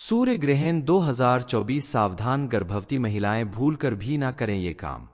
सूर्य ग्रहण 2024 सावधान गर्भवती महिलाएं भूलकर भी ना करें ये काम।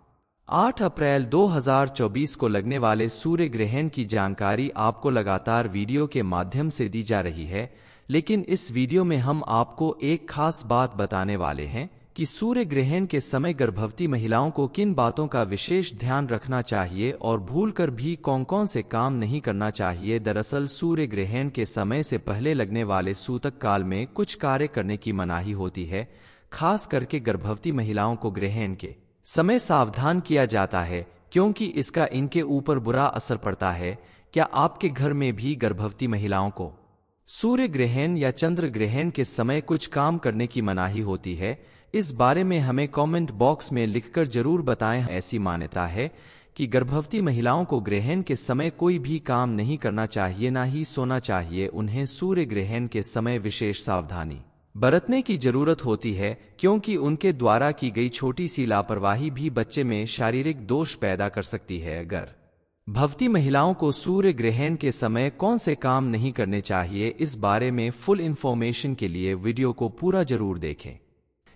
8 अप्रैल 2024 को लगने वाले सूर्य ग्रहण की जानकारी आपको लगातार वीडियो के माध्यम से दी जा रही है, लेकिन इस वीडियो में हम आपको एक खास बात बताने वाले हैं कि सूर्य ग्रहण के समय गर्भवती महिलाओं को किन बातों का विशेष ध्यान रखना चाहिए और भूलकर भी कौन-कौन से काम नहीं करना चाहिए। दरअसल सूर्य ग्रहण के समय से पहले लगने वाले सूतक काल में कुछ कार्य करने की मनाही होती है। खास करके गर्भवती महिलाओं को ग्रहण के समय सावधान किया जाता है, क्योंकि इसका इनके ऊपर बुरा असर पड़ता है। क्या आपके घर में भी गर्भवती महिलाओं को सूर्य ग्रहण या चंद्र ग्रहण के समय कुछ काम करने की मनाही होती है? इस बारे में हमें कमेंट बॉक्स में लिखकर जरूर बताएं। ऐसी मान्यता है कि गर्भवती महिलाओं को ग्रहण के समय कोई भी काम नहीं करना चाहिए, ना ही सोना चाहिए। उन्हें सूर्य ग्रहण के समय विशेष सावधानी बरतने की जरूरत होती है, क्योंकि उनके द्वारा की गई छोटी सी लापरवाही भी बच्चे में शारीरिक दोष पैदा कर सकती है। गर्भवती महिलाओं को सूर्य ग्रहण के समय कौन से काम नहीं करने चाहिए, इस बारे में फुल इंफॉर्मेशन के लिए वीडियो को पूरा जरूर देखें।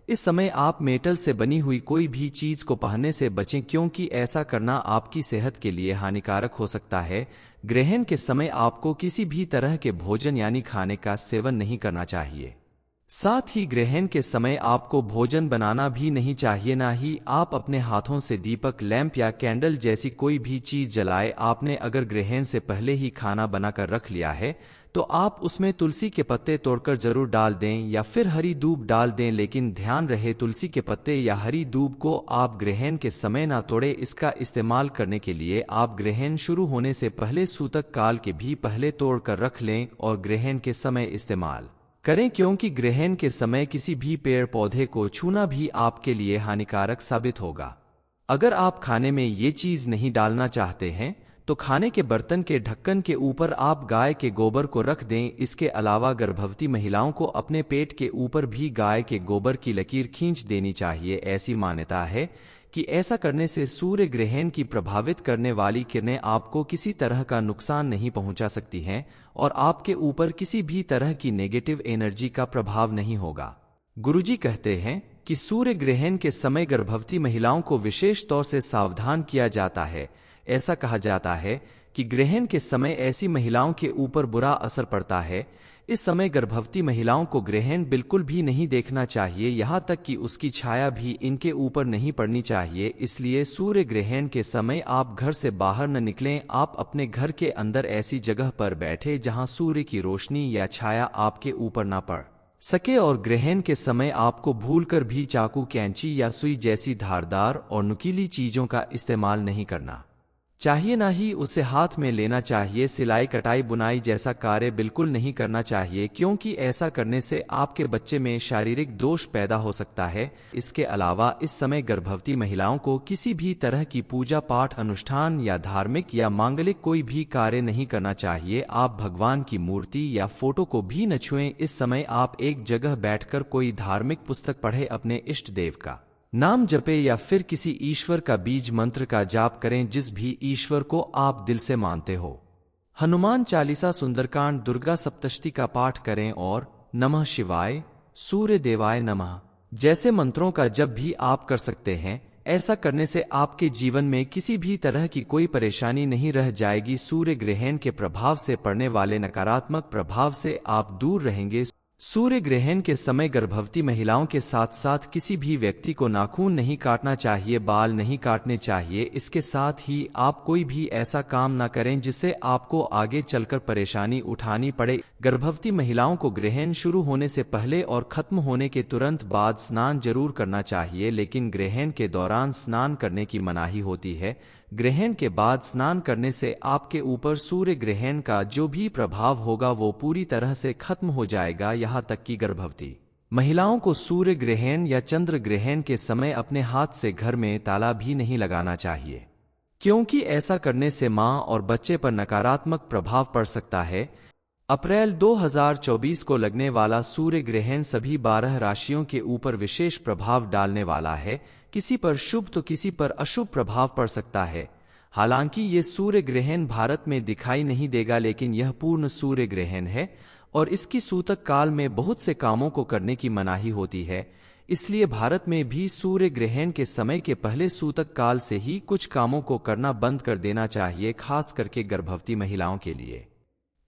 इस समय आप मेटल से बनी हुई कोई भी चीज को पहनने से बचें, क्योंकि ऐसा करना आपकी सेहत के लिए हानिकारक हो सकता है। ग्रहण के समय आपको किसी भी तरह के भोजन यानी खाने का सेवन नहीं करना चाहिए। साथ ही ग्रहण के समय आपको भोजन बनाना भी नहीं चाहिए, ना ही आप अपने हाथों से दीपक, लैंप या कैंडल जैसी कोई भी चीज जलाए। आपने अगर ग्रहण से पहले ही खाना बनाकर रख लिया है तो आप उसमें तुलसी के पत्ते तोड़कर जरूर डाल दें या फिर हरी दूब डाल दें, लेकिन ध्यान रहे तुलसी के पत्ते या हरी दूब को आप ग्रहण के समय ना तोड़े। इसका इस्तेमाल करने के लिए आप ग्रहण शुरू होने से पहले सूतक काल के भी पहले तोड़ कर रख लें और ग्रहण के समय इस्तेमाल करें, क्योंकि ग्रहण के समय किसी भी पेड़ पौधे को छूना भी आपके लिए हानिकारक साबित होगा। अगर आप खाने में ये चीज नहीं डालना चाहते हैं तो खाने के बर्तन के ढक्कन के ऊपर आप गाय के गोबर को रख दें। इसके अलावा गर्भवती महिलाओं को अपने पेट के ऊपर भी गाय के गोबर की लकीर खींच देनी चाहिए। ऐसी मान्यता है कि ऐसा करने से सूर्य ग्रहण की प्रभावित करने वाली किरणें आपको किसी तरह का नुकसान नहीं पहुंचा सकती हैं और आपके ऊपर किसी भी तरह की नेगेटिव एनर्जी का प्रभाव नहीं होगा। गुरुजी कहते हैं कि सूर्य ग्रहण के समय गर्भवती महिलाओं को विशेष तौर से सावधान किया जाता है। ऐसा कहा जाता है कि ग्रहण के समय ऐसी महिलाओं के ऊपर बुरा असर पड़ता है। इस समय गर्भवती महिलाओं को ग्रहण बिल्कुल भी नहीं देखना चाहिए, यहाँ तक कि उसकी छाया भी इनके ऊपर नहीं पड़नी चाहिए। इसलिए सूर्य ग्रहण के समय आप घर से बाहर न निकलें। आप अपने घर के अंदर ऐसी जगह पर बैठे जहाँ सूर्य की रोशनी या छाया आपके ऊपर ना पड़ सके। और ग्रहण के समय आपको भूलकर भी चाकू, कैंची या सुई जैसी धारदार और नुकीली चीजों का इस्तेमाल नहीं करना चाहिए, ना ही उसे हाथ में लेना चाहिए। सिलाई, कटाई, बुनाई जैसा कार्य बिल्कुल नहीं करना चाहिए, क्योंकि ऐसा करने से आपके बच्चे में शारीरिक दोष पैदा हो सकता है। इसके अलावा इस समय गर्भवती महिलाओं को किसी भी तरह की पूजा पाठ, अनुष्ठान या धार्मिक या मांगलिक कोई भी कार्य नहीं करना चाहिए। आप भगवान की मूर्ति या फोटो को भी न छुएं। इस समय आप एक जगह बैठकर कोई धार्मिक पुस्तक पढ़े, अपने इष्ट देव का नाम जपे या फिर किसी ईश्वर का बीज मंत्र का जाप करें, जिस भी ईश्वर को आप दिल से मानते हो। हनुमान चालीसा, सुंदरकांड, दुर्गा सप्तशती का पाठ करें और नमः शिवाय, सूर्य देवाय नमः जैसे मंत्रों का जप भी आप कर सकते हैं। ऐसा करने से आपके जीवन में किसी भी तरह की कोई परेशानी नहीं रह जाएगी। सूर्य ग्रहण के प्रभाव से पड़ने वाले नकारात्मक प्रभाव से आप दूर रहेंगे। सूर्य ग्रहण के समय गर्भवती महिलाओं के साथ साथ किसी भी व्यक्ति को नाखून नहीं काटना चाहिए, बाल नहीं काटने चाहिए। इसके साथ ही आप कोई भी ऐसा काम ना करें जिससे आपको आगे चलकर परेशानी उठानी पड़े। गर्भवती महिलाओं को ग्रहण शुरू होने से पहले और खत्म होने के तुरंत बाद स्नान जरूर करना चाहिए, लेकिन ग्रहण के दौरान स्नान करने की मनाही होती है। ग्रहण के बाद स्नान करने से आपके ऊपर सूर्य ग्रहण का जो भी प्रभाव होगा वो पूरी तरह से खत्म हो जाएगा। यहाँ तक कि गर्भवती महिलाओं को सूर्य ग्रहण या चंद्र ग्रहण के समय अपने हाथ से घर में ताला भी नहीं लगाना चाहिए, क्योंकि ऐसा करने से मां और बच्चे पर नकारात्मक प्रभाव पड़ सकता है। अप्रैल 2024 को लगने वाला सूर्य ग्रहण सभी 12 राशियों के ऊपर विशेष प्रभाव डालने वाला है। किसी पर शुभ तो किसी पर अशुभ प्रभाव पड़ सकता है। हालांकि ये सूर्य ग्रहण भारत में दिखाई नहीं देगा, लेकिन यह पूर्ण सूर्य ग्रहण है और इसकी सूतक काल में बहुत से कामों को करने की मनाही होती है। इसलिए भारत में भी सूर्य ग्रहण के समय के पहले सूतक काल से ही कुछ कामों को करना बंद कर देना चाहिए, खास करके गर्भवती महिलाओं के लिए।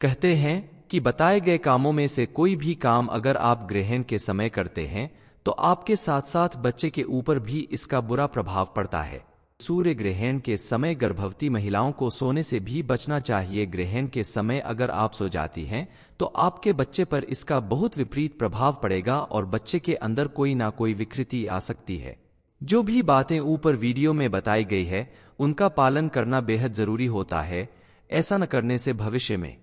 कहते हैं कि बताए गए कामों में से कोई भी काम अगर आप ग्रहण के समय करते हैं तो आपके साथ साथ बच्चे के ऊपर भी इसका बुरा प्रभाव पड़ता है। सूर्य ग्रहण के समय गर्भवती महिलाओं को सोने से भी बचना चाहिए। ग्रहण के समय अगर आप सो जाती हैं तो आपके बच्चे पर इसका बहुत विपरीत प्रभाव पड़ेगा और बच्चे के अंदर कोई ना कोई विकृति आ सकती है। जो भी बातें ऊपर वीडियो में बताई गई है उनका पालन करना बेहद जरूरी होता है। ऐसा न करने से भविष्य में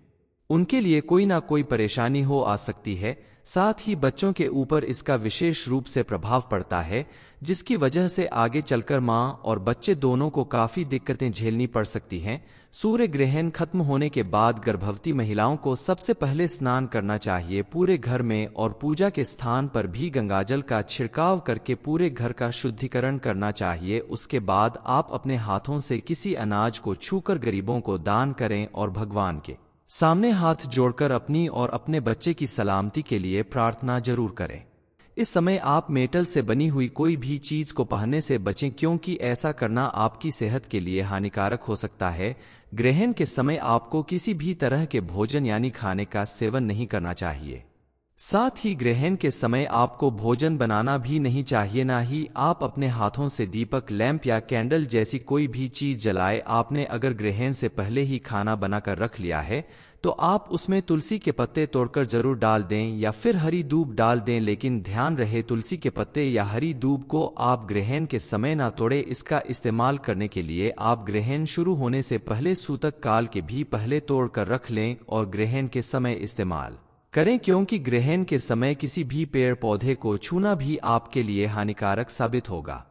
उनके लिए कोई ना कोई परेशानी हो आ सकती है। साथ ही बच्चों के ऊपर इसका विशेष रूप से प्रभाव पड़ता है, जिसकी वजह से आगे चलकर मां और बच्चे दोनों को काफी दिक्कतें झेलनी पड़ सकती हैं। सूर्य ग्रहण खत्म होने के बाद गर्भवती महिलाओं को सबसे पहले स्नान करना चाहिए पूरे घर में, और पूजा के स्थान पर भी गंगाजल का छिड़काव करके पूरे घर का शुद्धिकरण करना चाहिए। उसके बाद आप अपने हाथों से किसी अनाज को छूकर गरीबों को दान करें और भगवान के सामने हाथ जोड़कर अपनी और अपने बच्चे की सलामती के लिए प्रार्थना जरूर करें। इस समय आप मेटल से बनी हुई कोई भी चीज को पहनने से बचें, क्योंकि ऐसा करना आपकी सेहत के लिए हानिकारक हो सकता है। ग्रहण के समय आपको किसी भी तरह के भोजन यानी खाने का सेवन नहीं करना चाहिए। साथ ही ग्रहण के समय आपको भोजन बनाना भी नहीं चाहिए, ना ही आप अपने हाथों से दीपक, लैंप या कैंडल जैसी कोई भी चीज जलाए। आपने अगर ग्रहण से पहले ही खाना बनाकर रख लिया है तो आप उसमें तुलसी के पत्ते तोड़कर जरूर डाल दें या फिर हरी दूब डाल दें, लेकिन ध्यान रहे तुलसी के पत्ते या हरी दूब को आप ग्रहण के समय ना तोड़े। इसका इस्तेमाल करने के लिए आप ग्रहण शुरू होने से पहले सूतक काल के भी पहले तोड़ कर रख लें और ग्रहण के समय इस्तेमाल करें, क्योंकि ग्रहण के समय किसी भी पेड़ पौधे को छूना भी आपके लिए हानिकारक साबित होगा।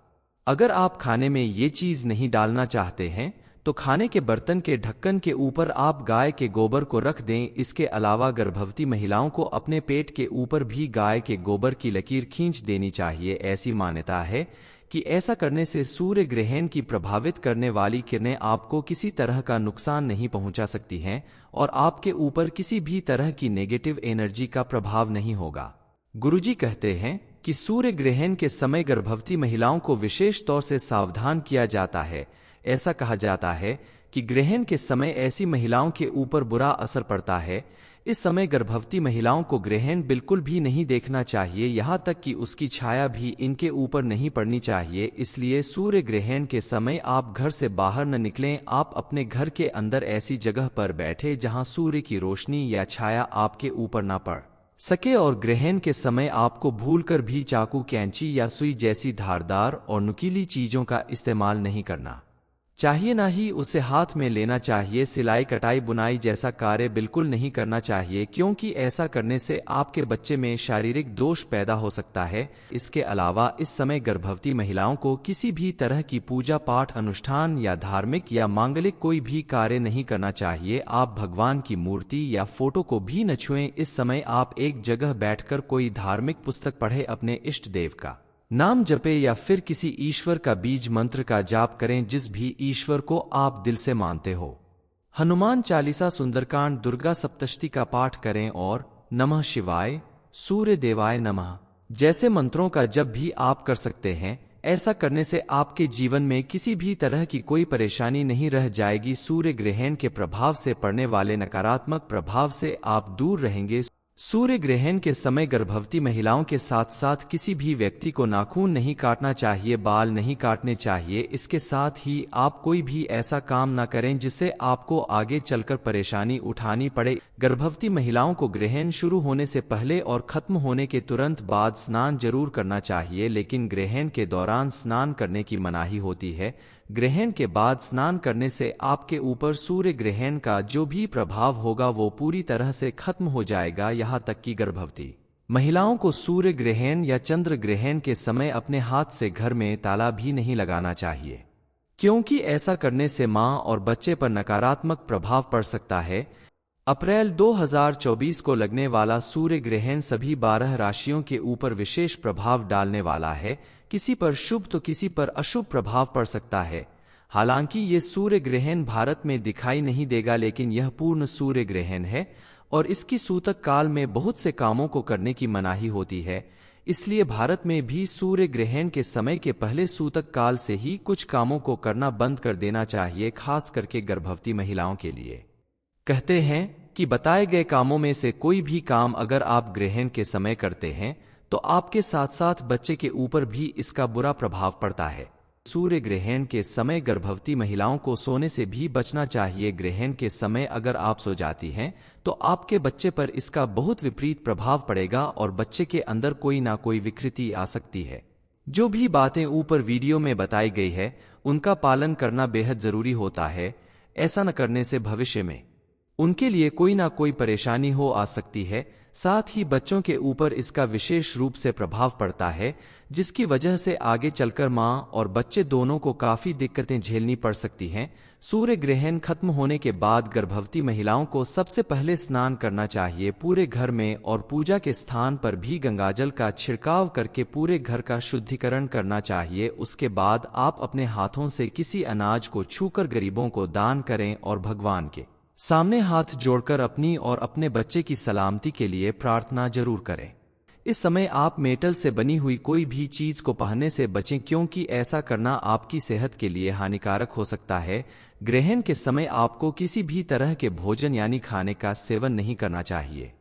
अगर आप खाने में ये चीज नहीं डालना चाहते हैं तो खाने के बर्तन के ढक्कन के ऊपर आप गाय के गोबर को रख दें। इसके अलावा गर्भवती महिलाओं को अपने पेट के ऊपर भी गाय के गोबर की लकीर खींच देनी चाहिए। ऐसी मान्यता है कि ऐसा करने से सूर्य ग्रहण की प्रभावित करने वाली किरणें आपको किसी तरह का नुकसान नहीं पहुंचा सकती हैं और आपके ऊपर किसी भी तरह की नेगेटिव एनर्जी का प्रभाव नहीं होगा। गुरुजी कहते हैं कि सूर्य ग्रहण के समय गर्भवती महिलाओं को विशेष तौर से सावधान किया जाता है। ऐसा कहा जाता है कि ग्रहण के समय ऐसी महिलाओं के ऊपर बुरा असर पड़ता है। इस समय गर्भवती महिलाओं को ग्रहण बिल्कुल भी नहीं देखना चाहिए, यहाँ तक कि उसकी छाया भी इनके ऊपर नहीं पड़नी चाहिए। इसलिए सूर्य ग्रहण के समय आप घर से बाहर न निकलें। आप अपने घर के अंदर ऐसी जगह पर बैठे जहाँ सूर्य की रोशनी या छाया आपके ऊपर ना पड़ सके। और ग्रहण के समय आपको भूलकर भी चाकू, कैंची या सुई जैसी धारदार और नुकीली चीजों का इस्तेमाल नहीं करना चाहिए, ना ही उसे हाथ में लेना चाहिए। सिलाई, कटाई, बुनाई जैसा कार्य बिल्कुल नहीं करना चाहिए, क्योंकि ऐसा करने से आपके बच्चे में शारीरिक दोष पैदा हो सकता है। इसके अलावा इस समय गर्भवती महिलाओं को किसी भी तरह की पूजा पाठ, अनुष्ठान या धार्मिक या मांगलिक कोई भी कार्य नहीं करना चाहिए। आप भगवान की मूर्ति या फोटो को भी न छुएं। इस समय आप एक जगह बैठकर कोई धार्मिक पुस्तक पढ़े, अपने इष्ट देव का नाम जपे या फिर किसी ईश्वर का बीज मंत्र का जाप करें, जिस भी ईश्वर को आप दिल से मानते हो। हनुमान चालीसा, सुंदरकांड, दुर्गा सप्तशती का पाठ करें और नमः शिवाय, सूर्य देवाय नमः जैसे मंत्रों का जप भी आप कर सकते हैं। ऐसा करने से आपके जीवन में किसी भी तरह की कोई परेशानी नहीं रह जाएगी। सूर्य ग्रहण के प्रभाव से पड़ने वाले नकारात्मक प्रभाव से आप दूर रहेंगे। सूर्य ग्रहण के समय गर्भवती महिलाओं के साथ साथ किसी भी व्यक्ति को नाखून नहीं काटना चाहिए, बाल नहीं काटने चाहिए। इसके साथ ही आप कोई भी ऐसा काम न करें जिससे आपको आगे चलकर परेशानी उठानी पड़े। गर्भवती महिलाओं को ग्रहण शुरू होने से पहले और खत्म होने के तुरंत बाद स्नान जरूर करना चाहिए, लेकिन ग्रहण के दौरान स्नान करने की मनाही होती है। ग्रहण के बाद स्नान करने से आपके ऊपर सूर्य ग्रहण का जो भी प्रभाव होगा वो पूरी तरह से खत्म हो जाएगा। यहाँ तक कि गर्भवती महिलाओं को सूर्य ग्रहण या चंद्र ग्रहण के समय अपने हाथ से घर में ताला भी नहीं लगाना चाहिए, क्योंकि ऐसा करने से मां और बच्चे पर नकारात्मक प्रभाव पड़ सकता है। अप्रैल 2024 को लगने वाला सूर्य ग्रहण सभी 12 राशियों के ऊपर विशेष प्रभाव डालने वाला है। किसी पर शुभ तो किसी पर अशुभ प्रभाव पड़ सकता है। हालांकि ये सूर्य ग्रहण भारत में दिखाई नहीं देगा, लेकिन यह पूर्ण सूर्य ग्रहण है और इसकी सूतक काल में बहुत से कामों को करने की मनाही होती है। इसलिए भारत में भी सूर्य ग्रहण के समय के पहले सूतक काल से ही कुछ कामों को करना बंद कर देना चाहिए, खास करके गर्भवती महिलाओं के लिए। कहते हैं कि बताए गए कामों में से कोई भी काम अगर आप ग्रहण के समय करते हैं तो आपके साथ साथ बच्चे के ऊपर भी इसका बुरा प्रभाव पड़ता है। सूर्य ग्रहण के समय गर्भवती महिलाओं को सोने से भी बचना चाहिए। ग्रहण के समय अगर आप सो जाती हैं तो आपके बच्चे पर इसका बहुत विपरीत प्रभाव पड़ेगा और बच्चे के अंदर कोई ना कोई विकृति आ सकती है। जो भी बातें ऊपर वीडियो में बताई गई है उनका पालन करना बेहद जरूरी होता है। ऐसा न करने से भविष्य में उनके लिए कोई ना कोई परेशानी हो आ सकती है। साथ ही बच्चों के ऊपर इसका विशेष रूप से प्रभाव पड़ता है, जिसकी वजह से आगे चलकर मां और बच्चे दोनों को काफी दिक्कतें झेलनी पड़ सकती हैं। सूर्य ग्रहण खत्म होने के बाद गर्भवती महिलाओं को सबसे पहले स्नान करना चाहिए पूरे घर में, और पूजा के स्थान पर भी गंगाजल का छिड़काव करके पूरे घर का शुद्धिकरण करना चाहिए। उसके बाद आप अपने हाथों से किसी अनाज को छूकर गरीबों को दान करें और भगवान के सामने हाथ जोड़कर अपनी और अपने बच्चे की सलामती के लिए प्रार्थना जरूर करें। इस समय आप मेटल से बनी हुई कोई भी चीज को पहनने से बचें, क्योंकि ऐसा करना आपकी सेहत के लिए हानिकारक हो सकता है। ग्रहण के समय आपको किसी भी तरह के भोजन यानी खाने का सेवन नहीं करना चाहिए।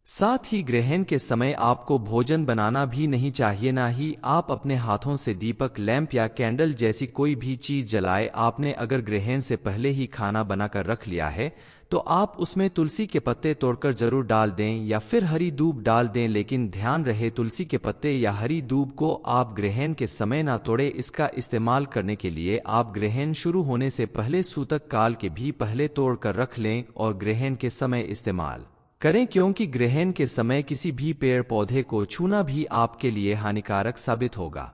साथ ही ग्रहण के समय आपको भोजन बनाना भी नहीं चाहिए, ना ही आप अपने हाथों से दीपक, लैंप या कैंडल जैसी कोई भी चीज जलाए। आपने अगर ग्रहण से पहले ही खाना बनाकर रख लिया है तो आप उसमें तुलसी के पत्ते तोड़कर जरूर डाल दें या फिर हरी दूब डाल दें, लेकिन ध्यान रहे तुलसी के पत्ते या हरी दूब को आप ग्रहण के समय ना तोड़े। इसका इस्तेमाल करने के लिए आप ग्रहण शुरू होने से पहले सूतक काल के भी पहले तोड़कर रख लें और ग्रहण के समय इस्तेमाल करें, क्योंकि ग्रहण के समय किसी भी पेड़ पौधे को छूना भी आपके लिए हानिकारक साबित होगा।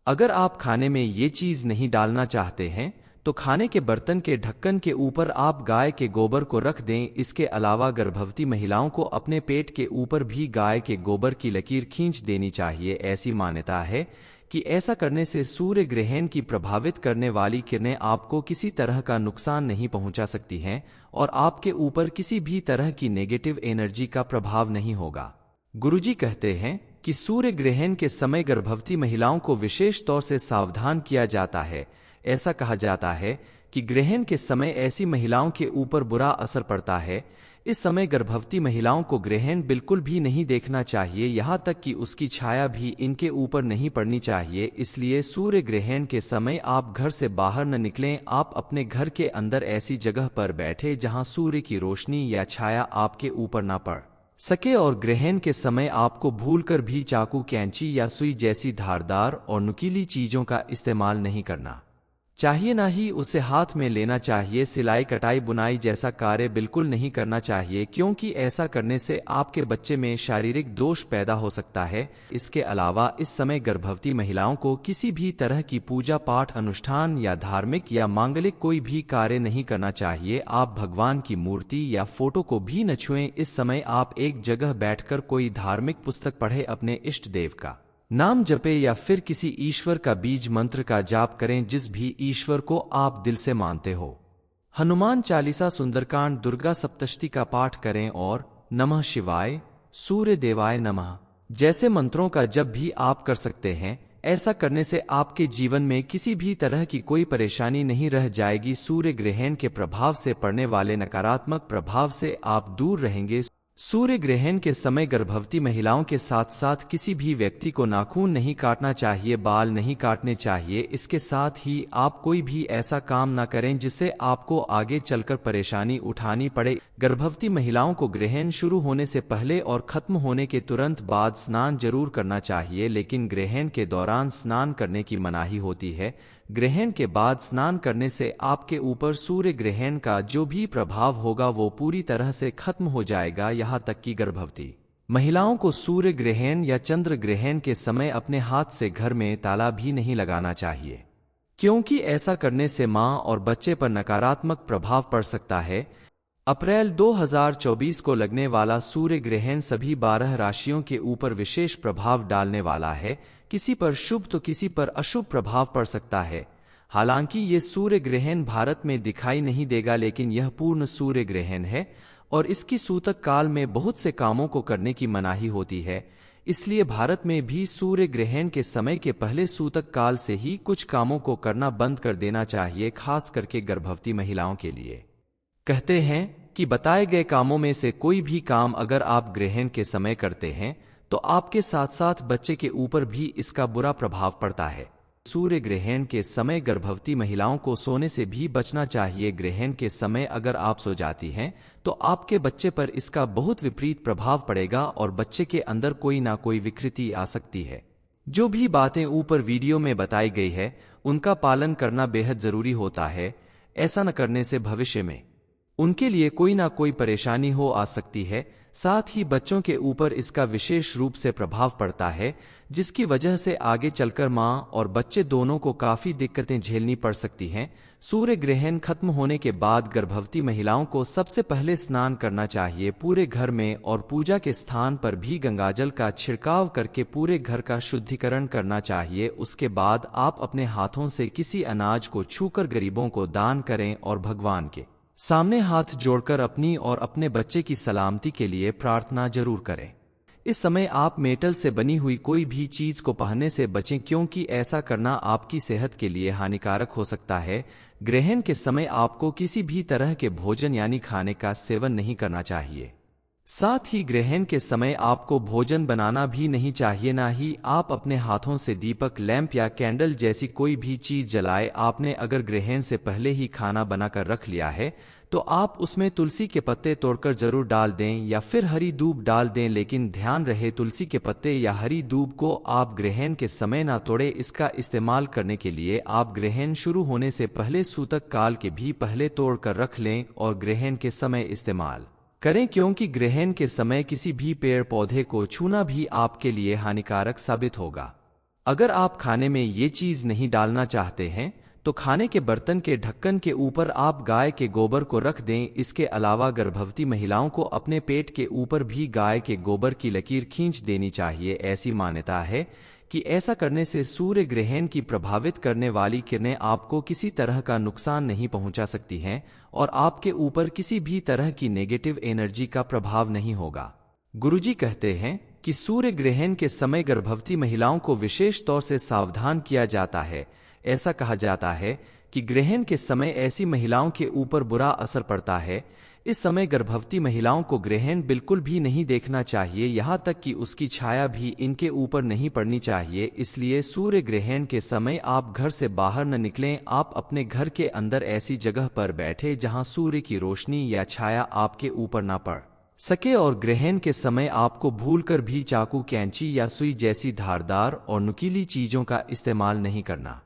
अगर आप खाने में ये चीज नहीं डालना चाहते हैं तो खाने के बर्तन के ढक्कन के ऊपर आप गाय के गोबर को रख दें। इसके अलावा गर्भवती महिलाओं को अपने पेट के ऊपर भी गाय के गोबर की लकीर खींच देनी चाहिए। ऐसी मान्यता है कि ऐसा करने से सूर्य ग्रहण की प्रभावित करने वाली किरणें आपको किसी तरह का नुकसान नहीं पहुंचा सकती हैं और आपके ऊपर किसी भी तरह की नेगेटिव एनर्जी का प्रभाव नहीं होगा। गुरुजी कहते हैं कि सूर्य ग्रहण के समय गर्भवती महिलाओं को विशेष तौर से सावधान किया जाता है। ऐसा कहा जाता है कि ग्रहण के समय ऐसी महिलाओं के ऊपर बुरा असर पड़ता है। इस समय गर्भवती महिलाओं को ग्रहण बिल्कुल भी नहीं देखना चाहिए, यहाँ तक कि उसकी छाया भी इनके ऊपर नहीं पड़नी चाहिए। इसलिए सूर्य ग्रहण के समय आप घर से बाहर न निकलें। आप अपने घर के अंदर ऐसी जगह पर बैठे जहाँ सूर्य की रोशनी या छाया आपके ऊपर ना पड़ सके। और ग्रहण के समय आपको भूलकर भी चाकू, कैंची या सुई जैसी धारदार और नुकीली चीजों का इस्तेमाल नहीं करना चाहिए, ना ही उसे हाथ में लेना चाहिए। सिलाई, कटाई, बुनाई जैसा कार्य बिल्कुल नहीं करना चाहिए, क्योंकि ऐसा करने से आपके बच्चे में शारीरिक दोष पैदा हो सकता है। इसके अलावा इस समय गर्भवती महिलाओं को किसी भी तरह की पूजा पाठ, अनुष्ठान या धार्मिक या मांगलिक कोई भी कार्य नहीं करना चाहिए। आप भगवान की मूर्ति या फोटो को भी न छुएं। इस समय आप एक जगह बैठकर कोई धार्मिक पुस्तक पढ़े, अपने इष्ट देव का नाम जपे या फिर किसी ईश्वर का बीज मंत्र का जाप करें, जिस भी ईश्वर को आप दिल से मानते हो। हनुमान चालीसा, सुंदरकांड, दुर्गा सप्तशती का पाठ करें और नमः शिवाय, सूर्य देवाय नमः जैसे मंत्रों का जप भी आप कर सकते हैं। ऐसा करने से आपके जीवन में किसी भी तरह की कोई परेशानी नहीं रह जाएगी। सूर्य ग्रहण के प्रभाव से पड़ने वाले नकारात्मक प्रभाव से आप दूर रहेंगे। सूर्य ग्रहण के समय गर्भवती महिलाओं के साथ साथ किसी भी व्यक्ति को नाखून नहीं काटना चाहिए, बाल नहीं काटने चाहिए। इसके साथ ही आप कोई भी ऐसा काम ना करें जिससे आपको आगे चलकर परेशानी उठानी पड़े। गर्भवती महिलाओं को ग्रहण शुरू होने से पहले और खत्म होने के तुरंत बाद स्नान जरूर करना चाहिए, लेकिन ग्रहण के दौरान स्नान करने की मनाही होती है। ग्रहण के बाद स्नान करने से आपके ऊपर सूर्य ग्रहण का जो भी प्रभाव होगा वो पूरी तरह से खत्म हो जाएगा। यहाँ तक कि गर्भवती महिलाओं को सूर्य ग्रहण या चंद्र ग्रहण के समय अपने हाथ से घर में ताला भी नहीं लगाना चाहिए, क्योंकि ऐसा करने से मां और बच्चे पर नकारात्मक प्रभाव पड़ सकता है। अप्रैल 2024 को लगने वाला सूर्य ग्रहण सभी 12 राशियों के ऊपर विशेष प्रभाव डालने वाला है। किसी पर शुभ तो किसी पर अशुभ प्रभाव पड़ सकता है। हालांकि ये सूर्य ग्रहण भारत में दिखाई नहीं देगा, लेकिन यह पूर्ण सूर्य ग्रहण है और इसकी सूतक काल में बहुत से कामों को करने की मनाही होती है। इसलिए भारत में भी सूर्य ग्रहण के समय के पहले सूतक काल से ही कुछ कामों को करना बंद कर देना चाहिए, खास करके गर्भवती महिलाओं के लिए। कहते हैं कि बताए गए कामों में से कोई भी काम अगर आप ग्रहण के समय करते हैं तो आपके साथ साथ बच्चे के ऊपर भी इसका बुरा प्रभाव पड़ता है। सूर्य ग्रहण के समय गर्भवती महिलाओं को सोने से भी बचना चाहिए। ग्रहण के समय अगर आप सो जाती हैं तो आपके बच्चे पर इसका बहुत विपरीत प्रभाव पड़ेगा और बच्चे के अंदर कोई ना कोई विकृति आ सकती है। जो भी बातें ऊपर वीडियो में बताई गई है उनका पालन करना बेहद जरूरी होता है। ऐसा न करने से भविष्य में उनके लिए कोई ना कोई परेशानी हो आ सकती है। साथ ही बच्चों के ऊपर इसका विशेष रूप से प्रभाव पड़ता है, जिसकी वजह से आगे चलकर मां और बच्चे दोनों को काफी दिक्कतें झेलनी पड़ सकती हैं। सूर्य ग्रहण खत्म होने के बाद गर्भवती महिलाओं को सबसे पहले स्नान करना चाहिए। पूरे घर में और पूजा के स्थान पर भी गंगाजल का छिड़काव करके पूरे घर का शुद्धिकरण करना चाहिए। उसके बाद आप अपने हाथों से किसी अनाज को छूकर गरीबों को दान करें और भगवान के सामने हाथ जोड़कर अपनी और अपने बच्चे की सलामती के लिए प्रार्थना जरूर करें। इस समय आप मेटल से बनी हुई कोई भी चीज को पहनने से बचें, क्योंकि ऐसा करना आपकी सेहत के लिए हानिकारक हो सकता है। ग्रहण के समय आपको किसी भी तरह के भोजन यानी खाने का सेवन नहीं करना चाहिए। साथ ही ग्रहण के समय आपको भोजन बनाना भी नहीं चाहिए, ना ही आप अपने हाथों से दीपक, लैंप या कैंडल जैसी कोई भी चीज जलाए। आपने अगर ग्रहण से पहले ही खाना बनाकर रख लिया है तो आप उसमें तुलसी के पत्ते तोड़कर जरूर डाल दें या फिर हरी दूब डाल दें, लेकिन ध्यान रहे तुलसी के पत्ते या हरी दूब को आप ग्रहण के समय ना तोड़े। इसका इस्तेमाल करने के लिए आप ग्रहण शुरू होने से पहले सूतक काल के भी पहले तोड़ कर रख लें और ग्रहण के समय इस्तेमाल करें, क्योंकि ग्रहण के समय किसी भी पेड़ पौधे को छूना भी आपके लिए हानिकारक साबित होगा। अगर आप खाने में ये चीज नहीं डालना चाहते हैं तो खाने के बर्तन के ढक्कन के ऊपर आप गाय के गोबर को रख दें। इसके अलावा गर्भवती महिलाओं को अपने पेट के ऊपर भी गाय के गोबर की लकीर खींच देनी चाहिए। ऐसी मान्यता है कि ऐसा करने से सूर्य ग्रहण की प्रभावित करने वाली किरणें आपको किसी तरह का नुकसान नहीं पहुंचा सकती हैं और आपके ऊपर किसी भी तरह की नेगेटिव एनर्जी का प्रभाव नहीं होगा। गुरुजी कहते हैं कि सूर्य ग्रहण के समय गर्भवती महिलाओं को विशेष तौर से सावधान किया जाता है। ऐसा कहा जाता है कि ग्रहण के समय ऐसी महिलाओं के ऊपर बुरा असर पड़ता है। इस समय गर्भवती महिलाओं को ग्रहण बिल्कुल भी नहीं देखना चाहिए, यहाँ तक कि उसकी छाया भी इनके ऊपर नहीं पड़नी चाहिए। इसलिए सूर्य ग्रहण के समय आप घर से बाहर न निकलें। आप अपने घर के अंदर ऐसी जगह पर बैठे जहाँ सूर्य की रोशनी या छाया आपके ऊपर ना पड़ सके। और ग्रहण के समय आपको भूलकर भी चाकू, कैंची या सुई जैसी धारदार और नुकीली चीजों का इस्तेमाल नहीं करना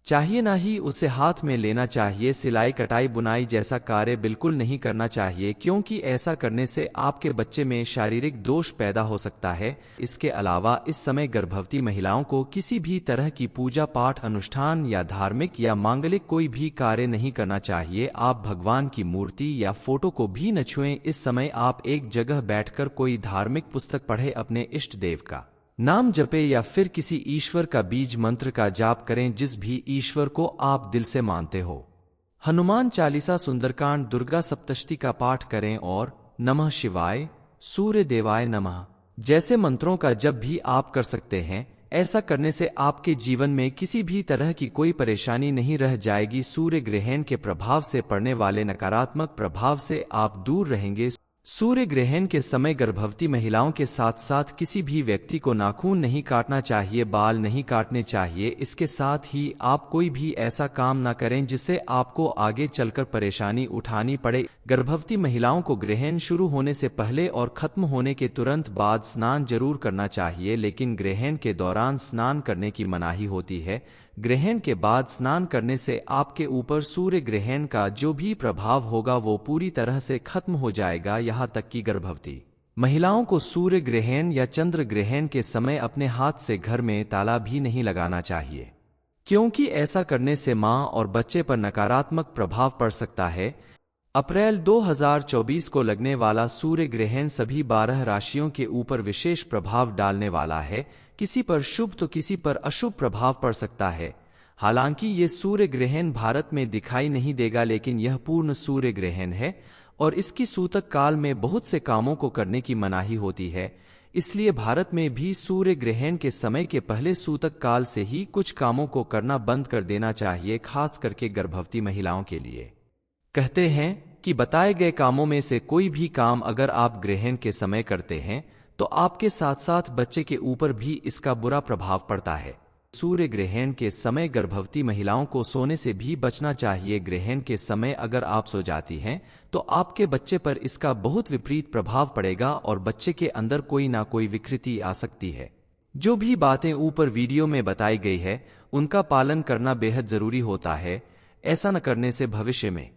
चाहिए, ना ही उसे हाथ में लेना चाहिए। सिलाई, कटाई, बुनाई जैसा कार्य बिल्कुल नहीं करना चाहिए, क्योंकि ऐसा करने से आपके बच्चे में शारीरिक दोष पैदा हो सकता है। इसके अलावा इस समय गर्भवती महिलाओं को किसी भी तरह की पूजा पाठ, अनुष्ठान या धार्मिक या मांगलिक कोई भी कार्य नहीं करना चाहिए। आप भगवान की मूर्ति या फोटो को भी न छुएं। इस समय आप एक जगह बैठकर कोई धार्मिक पुस्तक पढ़े, अपने इष्ट देव का नाम जपे या फिर किसी ईश्वर का बीज मंत्र का जाप करें, जिस भी ईश्वर को आप दिल से मानते हो। हनुमान चालीसा, सुंदरकांड, दुर्गा सप्तशती का पाठ करें और नमः शिवाय, सूर्य देवाय नमः जैसे मंत्रों का जप भी आप कर सकते हैं। ऐसा करने से आपके जीवन में किसी भी तरह की कोई परेशानी नहीं रह जाएगी। सूर्य ग्रहण के प्रभाव से पड़ने वाले नकारात्मक प्रभाव से आप दूर रहेंगे। सूर्य ग्रहण के समय गर्भवती महिलाओं के साथ साथ किसी भी व्यक्ति को नाखून नहीं काटना चाहिए, बाल नहीं काटने चाहिए। इसके साथ ही आप कोई भी ऐसा काम ना करें जिससे आपको आगे चलकर परेशानी उठानी पड़े। गर्भवती महिलाओं को ग्रहण शुरू होने से पहले और खत्म होने के तुरंत बाद स्नान जरूर करना चाहिए, लेकिन ग्रहण के दौरान स्नान करने की मनाही होती है। ग्रहण के बाद स्नान करने से आपके ऊपर सूर्य ग्रहण का जो भी प्रभाव होगा वो पूरी तरह से खत्म हो जाएगा। यहाँ तक कि गर्भवती महिलाओं को सूर्य ग्रहण या चंद्र ग्रहण के समय अपने हाथ से घर में ताला भी नहीं लगाना चाहिए, क्योंकि ऐसा करने से मां और बच्चे पर नकारात्मक प्रभाव पड़ सकता है। अप्रैल 2024 को लगने वाला सूर्य ग्रहण सभी 12 राशियों के ऊपर विशेष प्रभाव डालने वाला है। किसी पर शुभ तो किसी पर अशुभ प्रभाव पड़ सकता है। हालांकि ये सूर्य ग्रहण भारत में दिखाई नहीं देगा, लेकिन यह पूर्ण सूर्य ग्रहण है और इसकी सूतक काल में बहुत से कामों को करने की मनाही होती है। इसलिए भारत में भी सूर्य ग्रहण के समय के पहले सूतक काल से ही कुछ कामों को करना बंद कर देना चाहिए, खास करके गर्भवती महिलाओं के लिए। कहते हैं कि बताए गए कामों में से कोई भी काम अगर आप ग्रहण के समय करते हैं तो आपके साथ साथ बच्चे के ऊपर भी इसका बुरा प्रभाव पड़ता है। सूर्य ग्रहण के समय गर्भवती महिलाओं को सोने से भी बचना चाहिए। ग्रहण के समय अगर आप सो जाती हैं तो आपके बच्चे पर इसका बहुत विपरीत प्रभाव पड़ेगा और बच्चे के अंदर कोई ना कोई विकृति आ सकती है। जो भी बातें ऊपर वीडियो में बताई गई है उनका पालन करना बेहद जरूरी होता है। ऐसा न करने से भविष्य में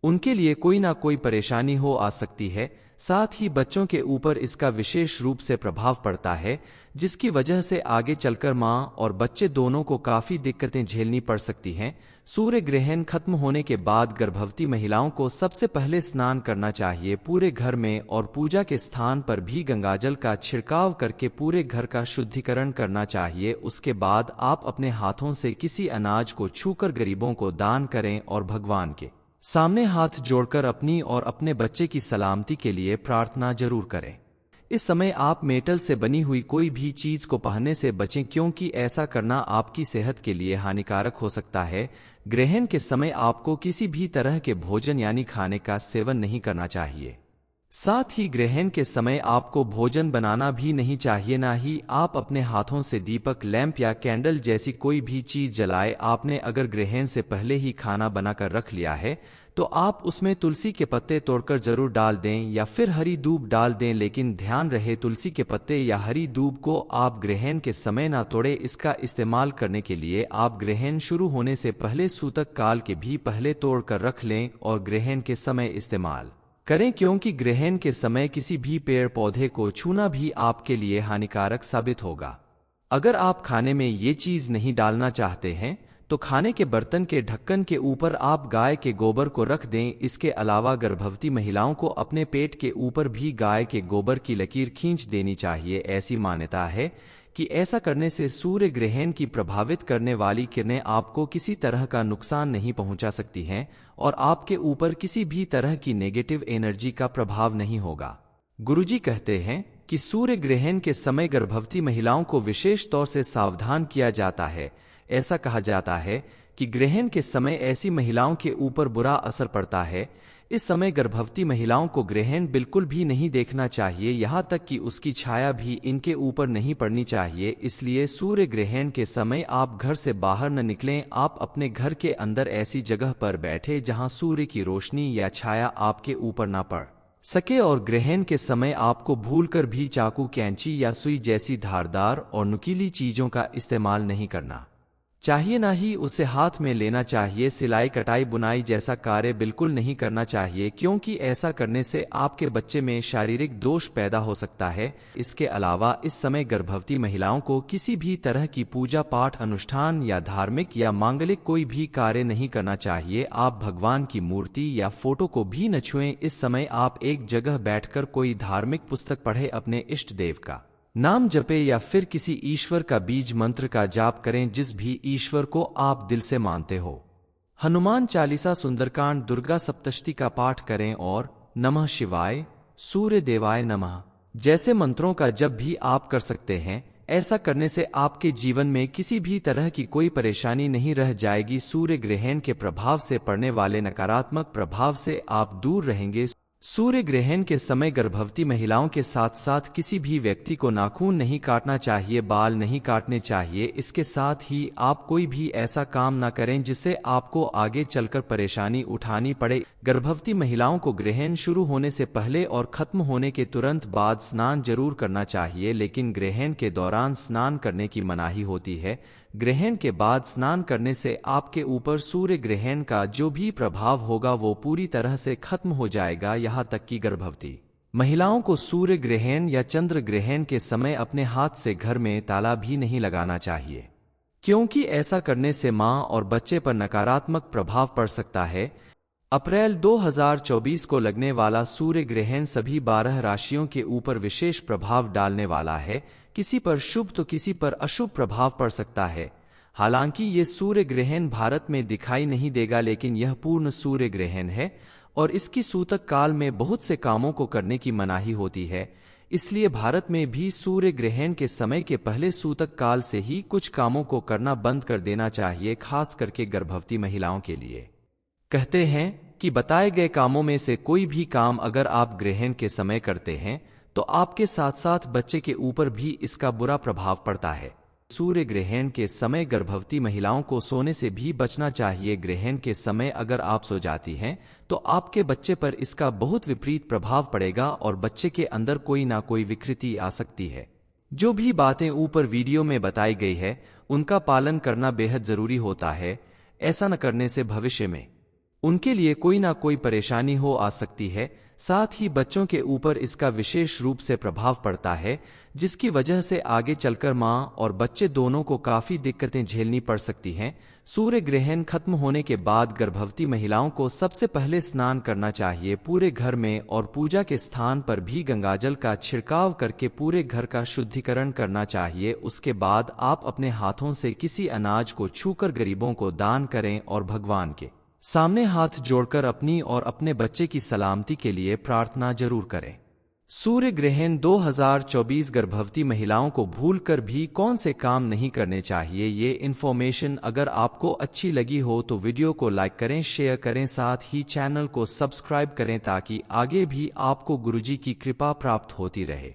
उनके लिए कोई ना कोई परेशानी हो आ सकती है। साथ ही बच्चों के ऊपर इसका विशेष रूप से प्रभाव पड़ता है, जिसकी वजह से आगे चलकर मां और बच्चे दोनों को काफी दिक्कतें झेलनी पड़ सकती हैं। सूर्य ग्रहण खत्म होने के बाद गर्भवती महिलाओं को सबसे पहले स्नान करना चाहिए। पूरे घर में और पूजा के स्थान पर भी गंगाजल का छिड़काव करके पूरे घर का शुद्धिकरण करना चाहिए। उसके बाद आप अपने हाथों से किसी अनाज को छूकर गरीबों को दान करें और भगवान के सामने हाथ जोड़कर अपनी और अपने बच्चे की सलामती के लिए प्रार्थना जरूर करें। इस समय आप मेटल से बनी हुई कोई भी चीज को पहनने से बचें, क्योंकि ऐसा करना आपकी सेहत के लिए हानिकारक हो सकता है। ग्रहण के समय आपको किसी भी तरह के भोजन यानी खाने का सेवन नहीं करना चाहिए। साथ ही ग्रहण के समय आपको भोजन बनाना भी नहीं चाहिए, ना ही आप अपने हाथों से दीपक, लैंप या कैंडल जैसी कोई भी चीज जलाए। आपने अगर ग्रहण से पहले ही खाना बनाकर रख लिया है तो आप उसमें तुलसी के पत्ते तोड़कर जरूर डाल दें या फिर हरी दूब डाल दें, लेकिन ध्यान रहे तुलसी के पत्ते या हरी दूब को आप ग्रहण के समय ना तोड़े। इसका इस्तेमाल करने के लिए आप ग्रहण शुरू होने से पहले सूतक काल के भी पहले तोड़ कर रख लें और ग्रहण के समय इस्तेमाल करें, क्योंकि ग्रहण के समय किसी भी पेड़ पौधे को छूना भी आपके लिए हानिकारक साबित होगा। अगर आप खाने में ये चीज नहीं डालना चाहते हैं तो खाने के बर्तन के ढक्कन के ऊपर आप गाय के गोबर को रख दें। इसके अलावा गर्भवती महिलाओं को अपने पेट के ऊपर भी गाय के गोबर की लकीर खींच देनी चाहिए। ऐसी मान्यता है कि ऐसा करने से सूर्य ग्रहण की प्रभावित करने वाली किरणें आपको किसी तरह का नुकसान नहीं पहुंचा सकती हैं और आपके ऊपर किसी भी तरह की नेगेटिव एनर्जी का प्रभाव नहीं होगा। गुरुजी कहते हैं कि सूर्य ग्रहण के समय गर्भवती महिलाओं को विशेष तौर से सावधान किया जाता है। ऐसा कहा जाता है कि ग्रहण के समय ऐसी महिलाओं के ऊपर बुरा असर पड़ता है। इस समय गर्भवती महिलाओं को ग्रहण बिल्कुल भी नहीं देखना चाहिए, यहाँ तक कि उसकी छाया भी इनके ऊपर नहीं पड़नी चाहिए। इसलिए सूर्य ग्रहण के समय आप घर से बाहर न निकलें। आप अपने घर के अंदर ऐसी जगह पर बैठे जहाँ सूर्य की रोशनी या छाया आपके ऊपर ना पड़ सके। और ग्रहण के समय आपको भूलकर भी चाकू, कैंची या सुई जैसी धारदार और नुकीली चीजों का इस्तेमाल नहीं करना चाहिए, ना ही उसे हाथ में लेना चाहिए। सिलाई, कटाई, बुनाई जैसा कार्य बिल्कुल नहीं करना चाहिए, क्योंकि ऐसा करने से आपके बच्चे में शारीरिक दोष पैदा हो सकता है। इसके अलावा इस समय गर्भवती महिलाओं को किसी भी तरह की पूजा पाठ, अनुष्ठान या धार्मिक या मांगलिक कोई भी कार्य नहीं करना चाहिए। आप भगवान की मूर्ति या फोटो को भी न छुएं। इस समय आप एक जगह बैठकर कोई धार्मिक पुस्तक पढ़े, अपने इष्ट देव का नाम जपे या फिर किसी ईश्वर का बीज मंत्र का जाप करें, जिस भी ईश्वर को आप दिल से मानते हो। हनुमान चालीसा, सुंदरकांड, दुर्गा सप्तशती का पाठ करें और नमः शिवाय, सूर्य देवाय नमः जैसे मंत्रों का जप भी आप कर सकते हैं। ऐसा करने से आपके जीवन में किसी भी तरह की कोई परेशानी नहीं रह जाएगी। सूर्य ग्रहण के प्रभाव से पड़ने वाले नकारात्मक प्रभाव से आप दूर रहेंगे। सूर्य ग्रहण के समय गर्भवती महिलाओं के साथ साथ किसी भी व्यक्ति को नाखून नहीं काटना चाहिए, बाल नहीं काटने चाहिए। इसके साथ ही आप कोई भी ऐसा काम ना करें जिससे आपको आगे चलकर परेशानी उठानी पड़े। गर्भवती महिलाओं को ग्रहण शुरू होने से पहले और खत्म होने के तुरंत बाद स्नान जरूर करना चाहिए, लेकिन ग्रहण के दौरान स्नान करने की मनाही होती है। ग्रहण के बाद स्नान करने से आपके ऊपर सूर्य ग्रहण का जो भी प्रभाव होगा वो पूरी तरह से खत्म हो जाएगा। यहाँ तक कि गर्भवती महिलाओं को सूर्य ग्रहण या चंद्र ग्रहण के समय अपने हाथ से घर में ताला भी नहीं लगाना चाहिए, क्योंकि ऐसा करने से मां और बच्चे पर नकारात्मक प्रभाव पड़ सकता है। अप्रैल 2024 को लगने वाला सूर्य ग्रहण सभी 12 राशियों के ऊपर विशेष प्रभाव डालने वाला है। किसी पर शुभ तो किसी पर अशुभ प्रभाव पड़ सकता है। हालांकि ये सूर्य ग्रहण भारत में दिखाई नहीं देगा, लेकिन यह पूर्ण सूर्य ग्रहण है और इसकी सूतक काल में बहुत से कामों को करने की मनाही होती है। इसलिए भारत में भी सूर्य ग्रहण के समय के पहले सूतक काल से ही कुछ कामों को करना बंद कर देना चाहिए, खास करके गर्भवती महिलाओं के लिए। कहते हैं कि बताए गए कामों में से कोई भी काम अगर आप ग्रहण के समय करते हैं तो आपके साथ साथ बच्चे के ऊपर भी इसका बुरा प्रभाव पड़ता है। सूर्य ग्रहण के समय गर्भवती महिलाओं को सोने से भी बचना चाहिए। ग्रहण के समय अगर आप सो जाती हैं तो आपके बच्चे पर इसका बहुत विपरीत प्रभाव पड़ेगा और बच्चे के अंदर कोई ना कोई विकृति आ सकती है। जो भी बातें ऊपर वीडियो में बताई गई है उनका पालन करना बेहद जरूरी होता है। ऐसा न करने से भविष्य में उनके लिए कोई ना कोई परेशानी हो आ सकती है। साथ ही बच्चों के ऊपर इसका विशेष रूप से प्रभाव पड़ता है, जिसकी वजह से आगे चलकर मां और बच्चे दोनों को काफी दिक्कतें झेलनी पड़ सकती हैं। सूर्य ग्रहण खत्म होने के बाद गर्भवती महिलाओं को सबसे पहले स्नान करना चाहिए पूरे घर में, और पूजा के स्थान पर भी गंगाजल का छिड़काव करके पूरे घर का शुद्धिकरण करना चाहिए। उसके बाद आप अपने हाथों से किसी अनाज को छूकर गरीबों को दान करें और भगवान के सामने हाथ जोड़कर अपनी और अपने बच्चे की सलामती के लिए प्रार्थना जरूर करें। सूर्य ग्रहण 2024 गर्भवती महिलाओं को भूलकर भी कौन से काम नहीं करने चाहिए। ये इन्फॉर्मेशन अगर आपको अच्छी लगी हो तो वीडियो को लाइक करें, शेयर करें, साथ ही चैनल को सब्सक्राइब करें ताकि आगे भी आपको गुरुजी की कृपा प्राप्त होती रहे।